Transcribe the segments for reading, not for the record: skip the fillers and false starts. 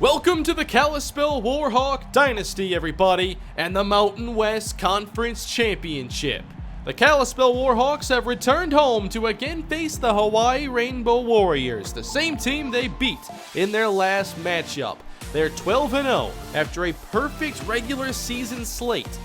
Welcome to the Kalispell Warhawk Dynasty, everybody, and the Mountain West Conference Championship. The Kalispell Warhawks have returned home to again face the Hawai'i Rainbow Warriors, the same team they beat in their last matchup. They're 12-0 after a perfect regular season slate.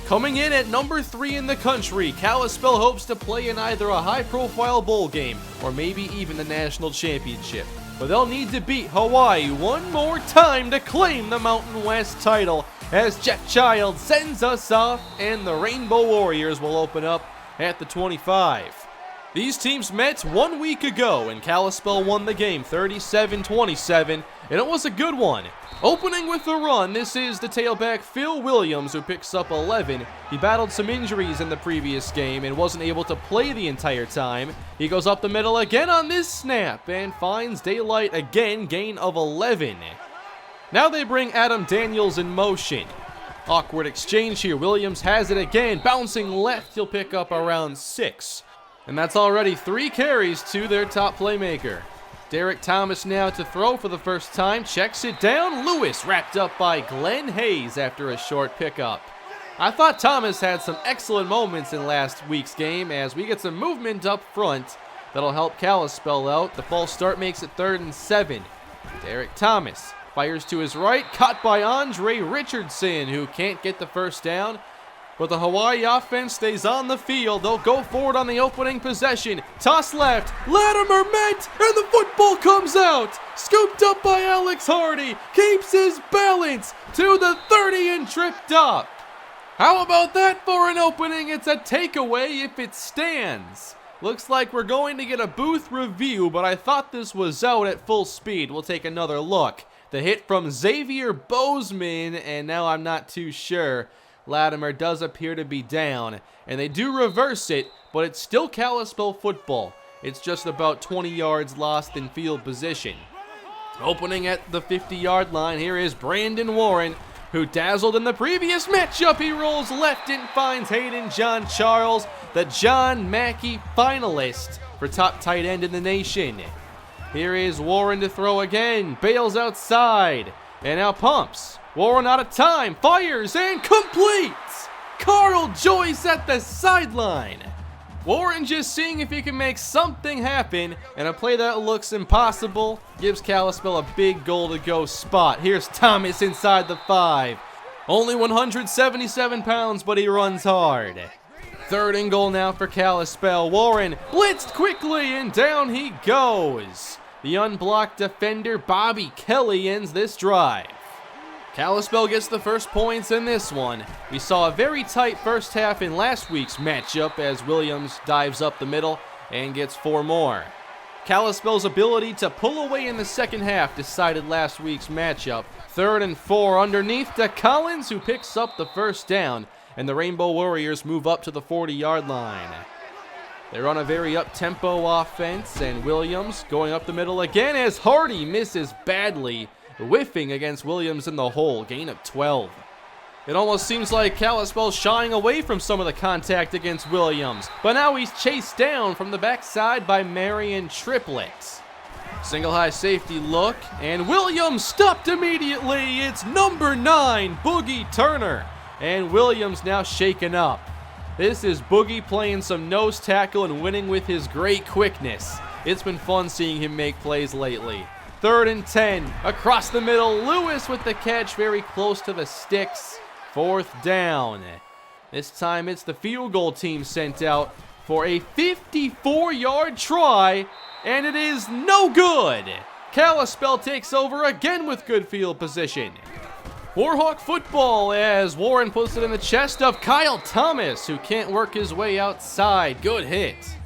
Coming in at number 3 in the country, Kalispell hopes to play in either a high-profile bowl game or maybe even the national championship. But they'll need to beat Hawai'i one more time to claim the Mountain West title, as Jeff Child sends us off and the Rainbow Warriors will open up at the 25. These teams met 1 week ago and Kalispell won the game 37-27, and it was a good one. Opening with a run, this is the tailback Phil Williams, who picks up 11. He battled some injuries in the previous game and wasn't able to play the entire time. He goes up the middle again on this snap and finds daylight again, gain of 11. Now they bring Adam Daniels in motion. Awkward exchange here. Williams has it again, bouncing left. He'll pick up around 6. And that's already 3 carries to their top playmaker. Derek Thomas now to throw for the first time, checks it down. Lewis wrapped up by Glenn Hayes after a short pickup. I thought Thomas had some excellent moments in last week's game as we get some movement up front that'll help Kalispell out. The false start makes it 3rd and 7. Derek Thomas fires to his right, caught by Andre Richardson, who can't get the first down. But the Hawai'i offense stays on the field. They'll go forward on the opening possession. Toss left. Latimer met, and the football comes out. Scooped up by Alex Hardy. Keeps his balance to the 30 and tripped up. How about that for an opening? It's a takeaway if it stands. Looks like we're going to get a booth review, but I thought this was out at full speed. We'll take another look. The hit from Xavier Bozeman, and now I'm not too sure. Latimer does appear to be down, and they do reverse it, but it's still Kalispell football. It's just about 20 yards lost in field position. Opening at the 50-yard line, here is Brandon Warren, who dazzled in the previous matchup. He rolls left and finds Hayden John Charles, the John Mackey finalist for top tight end in the nation. Here is Warren to throw again, bails outside, and now pumps. Warren out of time, fires, and completes! Carl Joyce at the sideline. Warren just seeing if he can make something happen, and a play that looks impossible gives Kalispell a big goal-to-go spot. Here's Thomas inside the 5. Only 177 pounds, but he runs hard. 3rd and goal now for Kalispell. Warren blitzed quickly, and down he goes. The unblocked defender, Bobby Kelly, ends this drive. Kalispell gets the first points in this one. We saw a very tight first half in last week's matchup as Williams dives up the middle and gets 4 more. Kalispell's ability to pull away in the second half decided last week's matchup. 3rd and 4 underneath to Collins, who picks up the first down, and the Rainbow Warriors move up to the 40-yard line. They run a very up-tempo offense, and Williams going up the middle again as Hardy misses badly, whiffing against Williams in the hole, gain of 12. It almost seems like Kalispell's shying away from some of the contact against Williams, but now he's chased down from the backside by Marion Triplett. Single high safety look, and Williams stopped immediately. It's number 9, Boogie Turner, and Williams now shaken up. This is Boogie playing some nose tackle and winning with his great quickness. It's been fun seeing him make plays lately. 3rd and 10, across the middle, Lewis with the catch very close to the sticks. 4th down. This time it's the field goal team sent out for a 54-yard try, and it is no good. Kalispell takes over again with good field position. Warhawk football as Warren puts it in the chest of Kyle Thomas, who can't work his way outside. Good hit.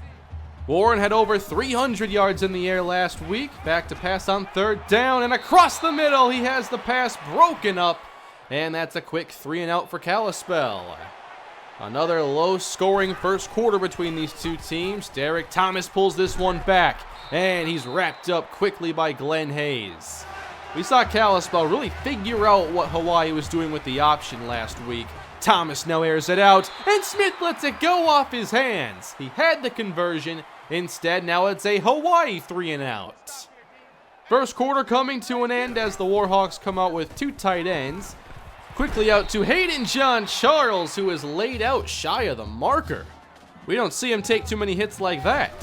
Warren had over 300 yards in the air last week. Back to pass on 3rd down, and across the middle, he has the pass broken up. And that's a quick 3 and out for Kalispell. Another low-scoring first quarter between these two teams. Derek Thomas pulls this one back, and he's wrapped up quickly by Glenn Hayes. We saw Kalispell really figure out what Hawai'i was doing with the option last week. Thomas now airs it out, and Smith lets it go off his hands. He had the conversion. Instead, now it's a Hawai'i 3 and out. First quarter coming to an end as the Warhawks come out with 2 tight ends. Quickly out to Hayden John Charles, who is laid out shy of the marker. We don't see him take too many hits like that.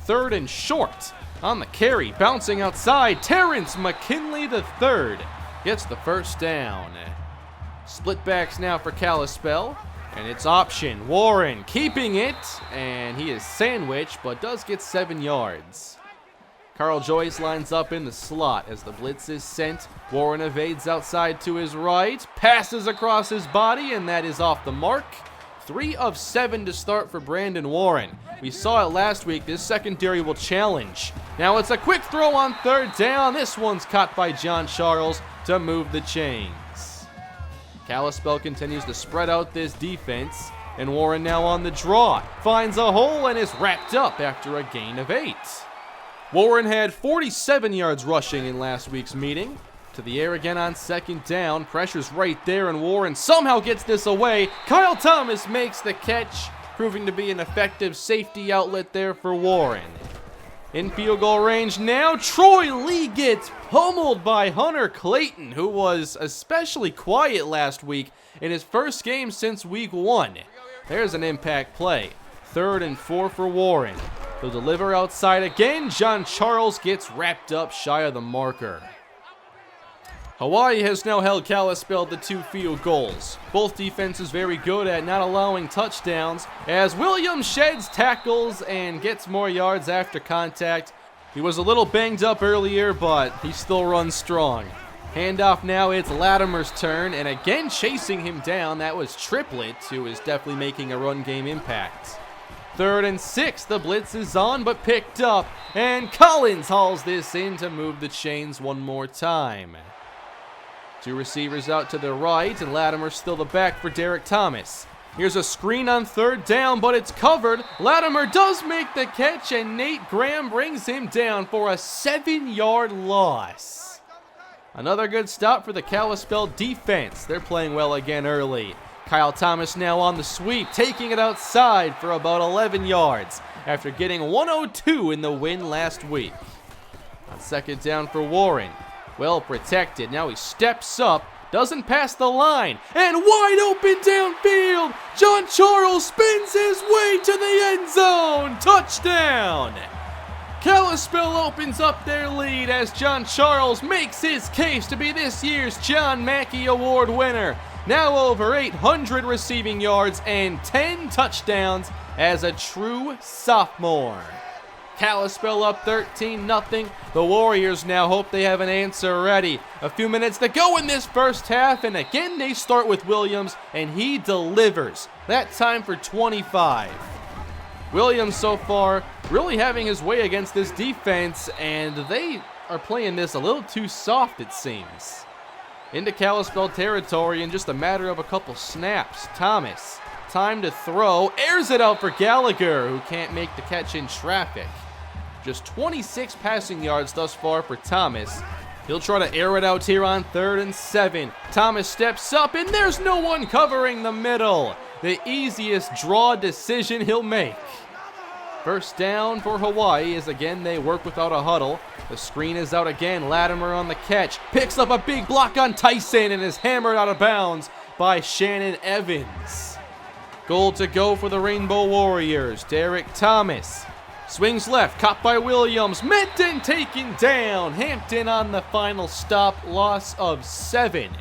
3rd and short. On the carry, bouncing outside, Terrence McKinley III gets the first down. Split backs now for Kalispell, and it's option. Warren keeping it, and he is sandwiched, but does get 7 yards. Carl Joyce lines up in the slot as the blitz is sent. Warren evades outside to his right, passes across his body, and that is off the mark. 3 of 7 to start for Brandon Warren. We saw it last week. This secondary will challenge. Now it's a quick throw on 3rd down. This one's caught by John Charles to move the chains. Kalispell continues to spread out this defense, and Warren now on the draw. Finds a hole and is wrapped up after a gain of 8. Warren had 47 yards rushing in last week's meeting. To the air again on 2nd down. Pressure's right there, and Warren somehow gets this away. Kyle Thomas makes the catch, proving to be an effective safety outlet there for Warren. In field goal range now, Troy Lee gets pummeled by Hunter Clayton, who was especially quiet last week in his first game since week 1. There's an impact play. 3rd and 4 for Warren. They'll deliver outside again. John Charles gets wrapped up shy of the marker. Hawai'i has now held Kalispell to 2 field goals. Both defenses very good at not allowing touchdowns, as Williams sheds tackles and gets more yards after contact. He was a little banged up earlier, but he still runs strong. Handoff now, it's Latimer's turn, and again chasing him down, that was Triplett, who is definitely making a run game impact. 3rd and 6, the blitz is on, but picked up, and Collins hauls this in to move the chains one more time. 2 receivers out to the right, and Latimer still the back for Derek Thomas. Here's a screen on 3rd down, but it's covered. Latimer does make the catch, and Nate Graham brings him down for a 7-yard loss. Another good stop for the Kalispell defense. They're playing well again early. Kyle Thomas now on the sweep, taking it outside for about 11 yards after getting 102 in the win last week. On 2nd down for Warren. Well protected. Now he steps up, doesn't pass the line, and wide open downfield. John Charles spins his way to the end zone. Touchdown! Kalispell opens up their lead as John Charles makes his case to be this year's John Mackey Award winner. Now over 800 receiving yards and 10 touchdowns as a true sophomore. Kalispell up 13-0. The Warriors now hope they have an answer ready. A few minutes to go in this first half, and again they start with Williams, and he delivers. That time for 25. Williams so far really having his way against this defense, and they are playing this a little too soft, it seems. Into Kalispell territory in just a matter of a couple snaps. Thomas, time to throw, airs it out for Gallagher, who can't make the catch in traffic. Just 26 passing yards thus far for Thomas. He'll try to air it out here on 3rd and 7. Thomas steps up, and there's no one covering the middle. The easiest draw decision he'll make. First down for Hawai'i as again they work without a huddle. The screen is out again. Latimer on the catch. Picks up a big block on Tyson and is hammered out of bounds by Shannon Evans. Goal to go for the Rainbow Warriors. Derek Thomas swings left, caught by Williams. Menton taken down. Hampton on the final stop, loss of 7.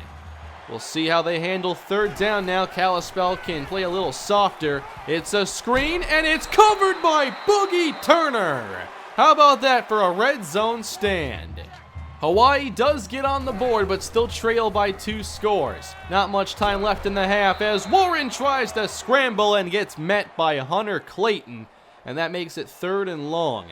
We'll see how they handle 3rd down now. Kalispell can play a little softer. It's a screen, and it's covered by Boogie Turner. How about that for a red zone stand? Hawai'i does get on the board, but still trail by 2 scores. Not much time left in the half as Warren tries to scramble and gets met by Hunter Clayton, and that makes it 3rd and long.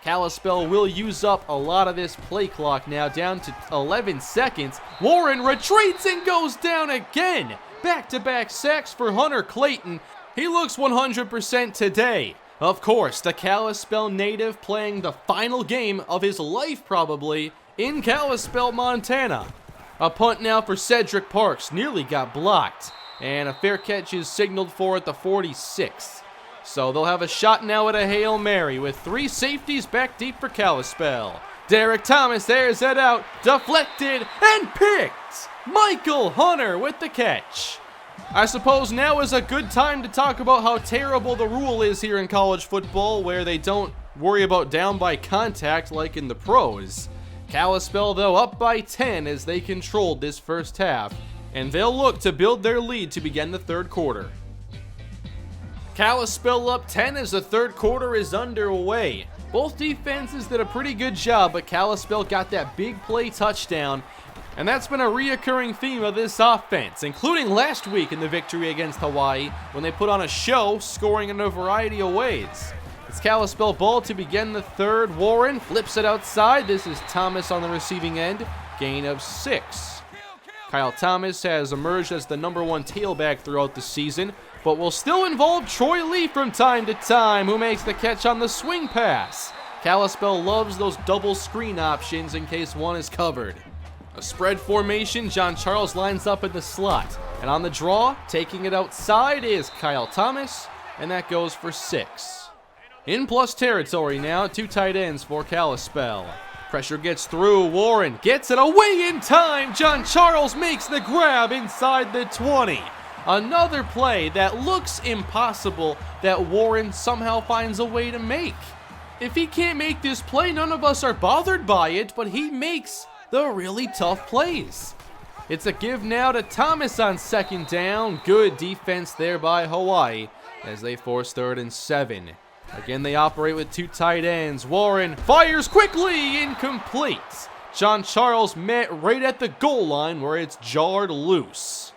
Kalispell will use up a lot of this play clock now, down to 11 seconds. Warren retreats and goes down again. Back-to-back sacks for Hunter Clayton. He looks 100% today. Of course, the Kalispell native playing the final game of his life probably in Kalispell, Montana. A punt now for Cedric Parks. Nearly got blocked. And a fair catch is signaled for at the 46. So they'll have a shot now at a Hail Mary with 3 safeties back deep for Kalispell. Derek Thomas airs it out, deflected, and picked! Michael Hunter with the catch. I suppose now is a good time to talk about how terrible the rule is here in college football, where they don't worry about down by contact like in the pros. Kalispell, though, up by 10 as they controlled this first half, and they'll look to build their lead to begin the third quarter. Kalispell up 10 as the third quarter is underway. Both defenses did a pretty good job, but Kalispell got that big play touchdown, and that's been a reoccurring theme of this offense, including last week in the victory against Hawai'i when they put on a show, scoring in a variety of ways. It's Kalispell ball to begin the third. Warren flips it outside. This is Thomas on the receiving end. Gain of 6. Kyle Thomas has emerged as the #1 tailback throughout the season, but will still involve Troy Lee from time to time, who makes the catch on the swing pass. Kalispell loves those double screen options in case one is covered. A spread formation, John Charles lines up in the slot, and on the draw, taking it outside is Kyle Thomas, and that goes for 6. In plus territory now, 2 tight ends for Kalispell. Pressure gets through, Warren gets it away in time, John Charles makes the grab inside the 20. Another play that looks impossible that Warren somehow finds a way to make. If he can't make this play, none of us are bothered by it, but he makes the really tough plays. It's a give now to Thomas on second down. Good defense there by Hawai'i as they force 3rd and 7. Again, they operate with 2 tight ends. Warren fires quickly, incomplete. John Charles met right at the goal line where it's jarred loose.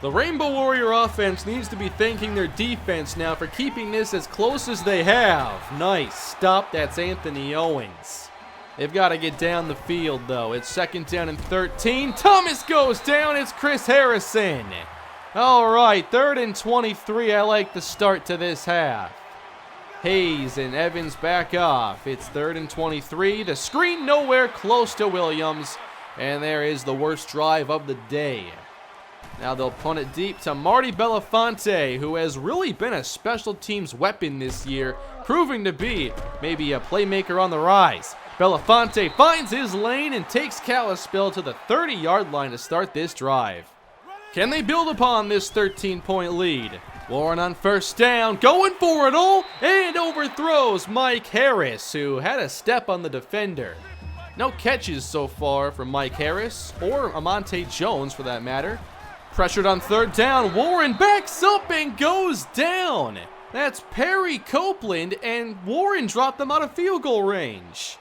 The Rainbow Warrior offense needs to be thanking their defense now for keeping this as close as they have. Nice stop, that's Anthony Owens. They've got to get down the field though. It's 2nd down and 13. Thomas goes down, it's Chris Harrison. All right, 3rd and 23, I like the start to this half. Hayes and Evans back off. It's 3rd and 23. The screen nowhere close to Williams. And there is the worst drive of the day. Now they'll punt it deep to Marty Belafonte, who has really been a special teams weapon this year, proving to be maybe a playmaker on the rise. Belafonte finds his lane and takes Kalispell to the 30-yard line to start this drive. Can they build upon this 13-point lead? Warren on 1st down, going for it all, and overthrows Mike Harris, who had a step on the defender. No catches so far from Mike Harris, or Amonte Jones for that matter. Pressured on 3rd down, Warren backs up and goes down. That's Perry Copeland, and Warren dropped them out of field goal range.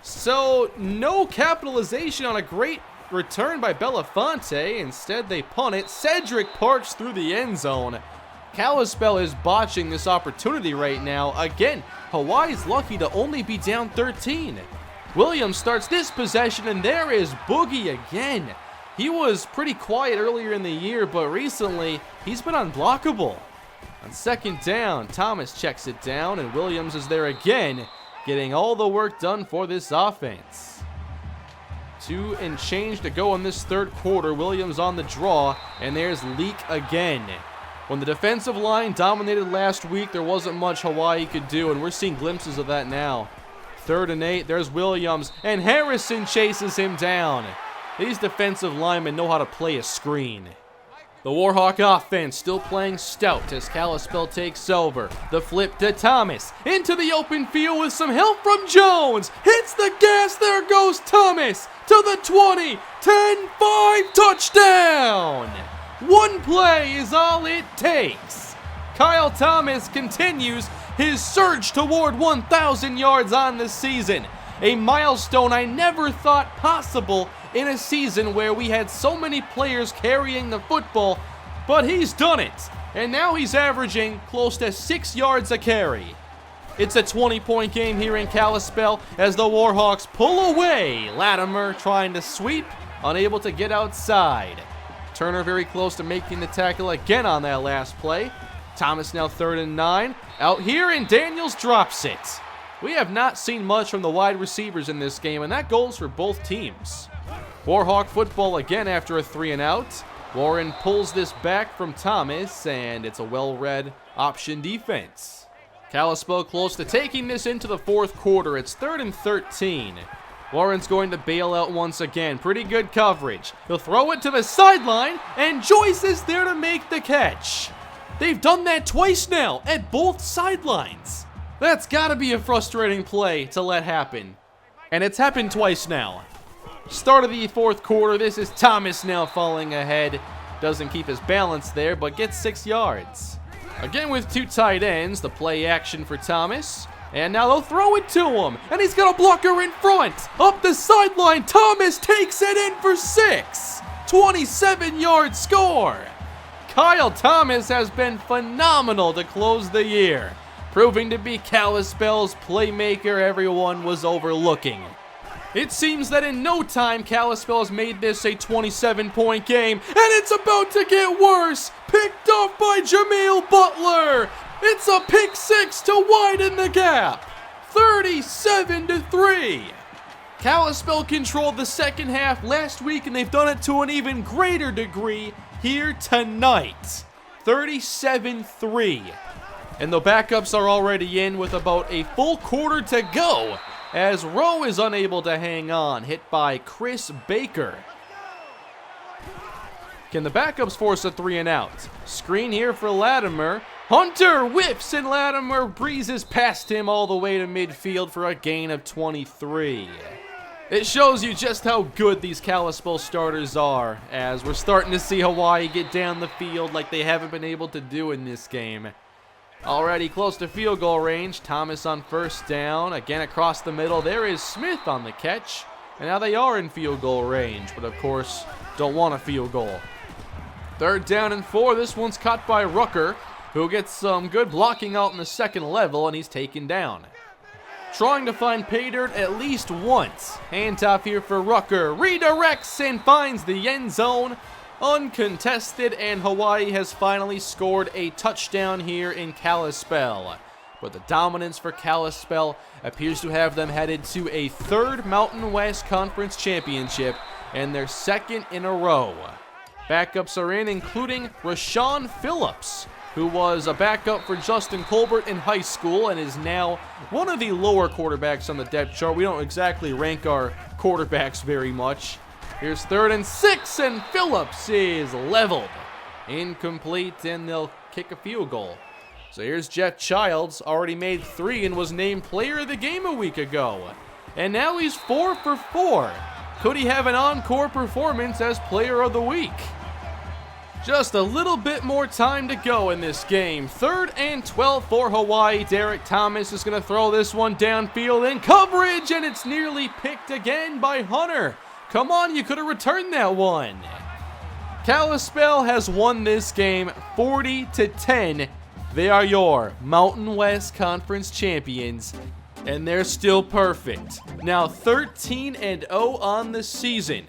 So, no capitalization on a great return by Belafonte. Instead, they punt it. Cedric Parks through the end zone. Kalispell is botching this opportunity right now. Again, Hawaii's lucky to only be down 13. Williams starts this possession, and there is Boogie again. He was pretty quiet earlier in the year, but recently, he's been unblockable. On 2nd down, Thomas checks it down, and Williams is there again, getting all the work done for this offense. 2 and change to go in this 3rd quarter. Williams on the draw, and there's Leak again. When the defensive line dominated last week, there wasn't much Hawai'i could do, and we're seeing glimpses of that now. 3rd and 8, there's Williams, and Harrison chases him down. These defensive linemen know how to play a screen. The Warhawk offense still playing stout as Kalispell takes over. The flip to Thomas, into the open field with some help from Jones. Hits the gas, there goes Thomas, to the 20, 10-5, touchdown! One play is all it takes. Kyle Thomas continues his surge toward 1,000 yards on the season. A milestone I never thought possible in a season where we had so many players carrying the football, but he's done it. And now he's averaging close to 6 yards a carry. It's a 20-point game here in Kalispell as the Warhawks pull away. Latimer trying to sweep, unable to get outside. Turner very close to making the tackle again on that last play. Thomas now 3rd and 9. Out here, and Daniels drops it. We have not seen much from the wide receivers in this game, and that goes for both teams. Warhawk football again after a 3 and out. Warren pulls this back from Thomas, and it's a well-read option defense. Kalispell close to taking this into the 4th quarter. It's 3rd and 13. Warren's going to bail out once again. Pretty good coverage. He'll throw it to the sideline, and Joyce is there to make the catch. They've done that twice now at both sidelines. That's got to be a frustrating play to let happen. And it's happened twice now. Start of the fourth quarter. This is Thomas now falling ahead. Doesn't keep his balance there, but gets 6 yards. Again with two tight ends, the play action for Thomas. And now they'll throw it to him. And he's got a blocker in front. Up the sideline, Thomas takes it in for 6. 27-yard score. Kyle Thomas has been phenomenal to close the year, proving to be Kalispell's playmaker everyone was overlooking. It seems that in no time, Kalispell has made this a 27-point game, and it's about to get worse. Picked off by Jameel Butler. It's a pick 6 to widen the gap. 37-3. Kalispell controlled the second half last week, and they've done it to an even greater degree here tonight. 37-3. And the backups are already in with about a full quarter to go, as Rowe is unable to hang on, hit by Chris Baker. Can the backups force a 3 and out? Screen here for Latimer. Hunter whiffs, and Latimer breezes past him all the way to midfield for a gain of 23. It shows you just how good these Kalispell starters are, as we're starting to see Hawai'i get down the field like they haven't been able to do in this game. Already close to field goal range. Thomas on first down. Again across the middle. There is Smith on the catch. And now they are in field goal range, but of course don't want a field goal. 3rd down and 4. This one's caught by Rucker, who gets some good blocking out in the second level, and he's taken down. Trying to find pay dirt at least once. Handoff here for Rucker. Redirects and finds the end zone. Uncontested, and Hawai'i has finally scored a touchdown here in Kalispell. But the dominance for Kalispell appears to have them headed to a 3rd Mountain West Conference Championship and their 2nd in a row. Backups are in, including Rashawn Phillips, who was a backup for Justin Colbert in high school and is now one of the lower quarterbacks on the depth chart. We don't exactly rank our quarterbacks very much. Here's 3rd and 6, and Phillips is leveled. Incomplete, and they'll kick a field goal. So here's Jeff Childs, already made 3 and was named player of the game a week ago. And now he's 4 for 4. Could he have an encore performance as player of the week? Just a little bit more time to go in this game. 3rd and 12 for Hawai'i. Derek Thomas is going to throw this one downfield in coverage, and it's nearly picked again by Hunter. Come on, you could have returned that one. Kalispell has won this game 40-10. They are your Mountain West Conference champions, and they're still perfect. Now 13-0 on the season.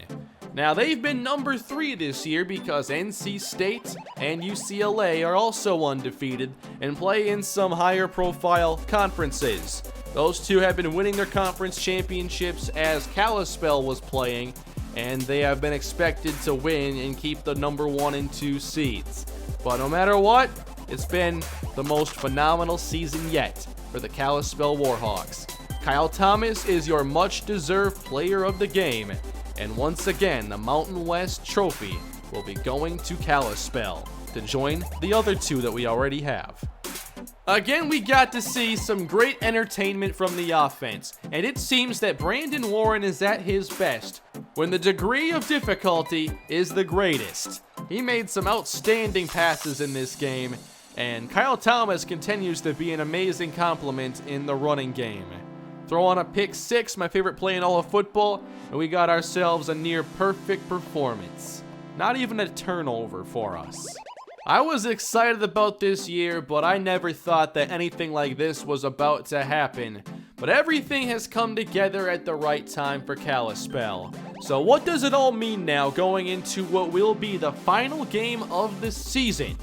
Now they've been number 3 this year because NC State and UCLA are also undefeated and play in some higher profile conferences. Those two have been winning their conference championships as Kalispell was playing, and they have been expected to win and keep the number 1 and 2 seeds. But no matter what, it's been the most phenomenal season yet for the Kalispell Warhawks. Kyle Thomas is your much-deserved player of the game, and once again, the Mountain West Trophy will be going to Kalispell to join the other 2 that we already have. Again, we got to see some great entertainment from the offense, and it seems that Brandon Warren is at his best when the degree of difficulty is the greatest. He made some outstanding passes in this game, and Kyle Thomas continues to be an amazing complement in the running game. Throw on a pick 6, my favorite play in all of football, and we got ourselves a near perfect performance. Not even a turnover for us. I was excited about this year, but I never thought that anything like this was about to happen. But everything has come together at the right time for Kalispell. So what does it all mean now going into what will be the final game of the season?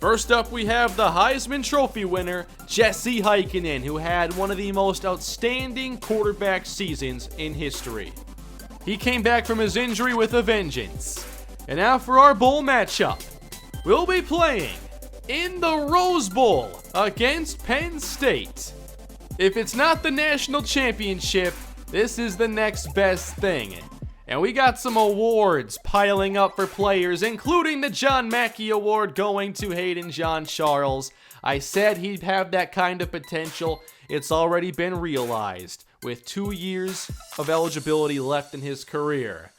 First up, we have the Heisman Trophy winner, Jesse Heikkinen, who had one of the most outstanding quarterback seasons in history. He came back from his injury with a vengeance. And now for our bowl matchup. We'll be playing in the Rose Bowl against Penn State. If it's not the national championship, this is the next best thing. And we got some awards piling up for players, including the John Mackey Award going to Hayden John Charles. I said he'd have that kind of potential. It's already been realized, with 2 years of eligibility left in his career.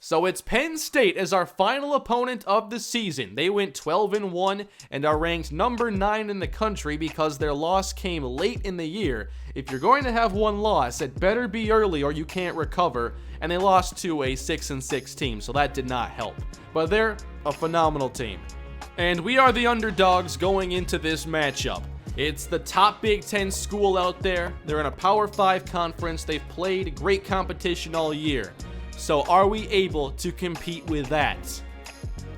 So it's Penn State as our final opponent of the season. They went 12-1 and are ranked number 9 in the country because their loss came late in the year. If you're going to have one loss, it better be early or you can't recover. And they lost to a 6-6 team, so that did not help. But they're a phenomenal team. And we are the underdogs going into this matchup. It's the top Big Ten school out there. They're in a Power 5 conference. They've played great competition all year. So are we able to compete with that?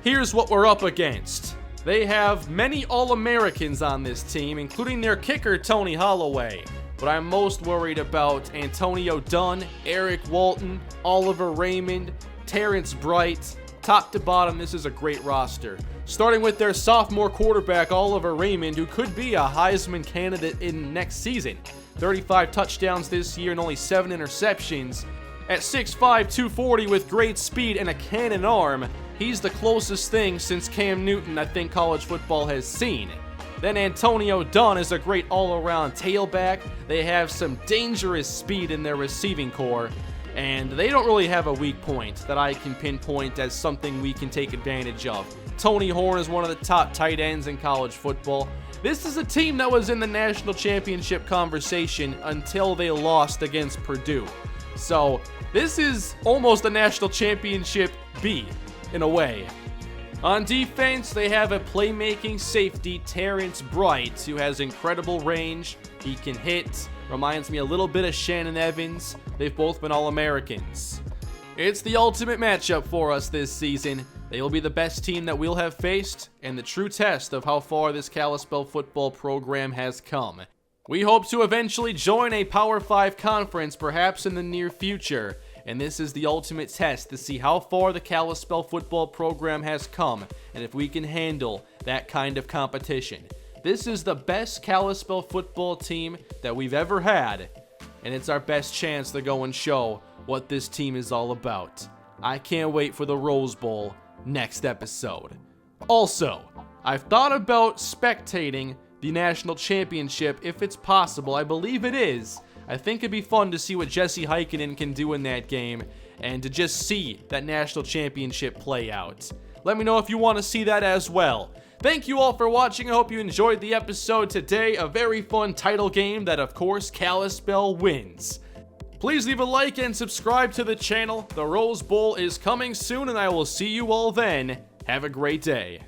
Here's what we're up against. They have many All-Americans on this team, including their kicker, Tony Holloway. But I'm most worried about Antonio Dunn, Eric Walton, Oliver Raymond, Terrence Bright. Top to bottom, this is a great roster. Starting with their sophomore quarterback, Oliver Raymond, who could be a Heisman candidate in next season. 35 touchdowns this year and only 7 interceptions. At 6'5", 240 with great speed and a cannon arm, he's the closest thing since Cam Newton I think college football has seen. Then Antonio Dunn is a great all-around tailback. They have some dangerous speed in their receiving core, and they don't really have a weak point that I can pinpoint as something we can take advantage of. Tony Horn is one of the top tight ends in college football. This is a team that was in the national championship conversation until they lost against Purdue. So this is almost a national championship B, in a way. On defense, they have a playmaking safety, Terrence Bright, who has incredible range. He can hit, reminds me a little bit of Shannon Evans. They've both been All-Americans. It's the ultimate matchup for us this season. They will be the best team that we'll have faced, and the true test of how far this Kalispell football program has come. We hope to eventually join a Power 5 conference, perhaps in the near future, and this is the ultimate test to see how far the Kalispell football program has come, and if we can handle that kind of competition. This is the best Kalispell football team that we've ever had, and it's our best chance to go and show what this team is all about. I can't wait for the Rose Bowl next episode. Also, I've thought about spectating the national championship if it's possible. I believe it is. I think it'd be fun to see what Jesse Heikkinen can do in that game and to just see that national championship play out. Let me know if you want to see that as well. Thank you all for watching. I hope you enjoyed the episode today. A very fun title game that, of course, Kalispell wins. Please leave a like and subscribe to the channel. The Rose Bowl is coming soon, and I will see you all then. Have a great day.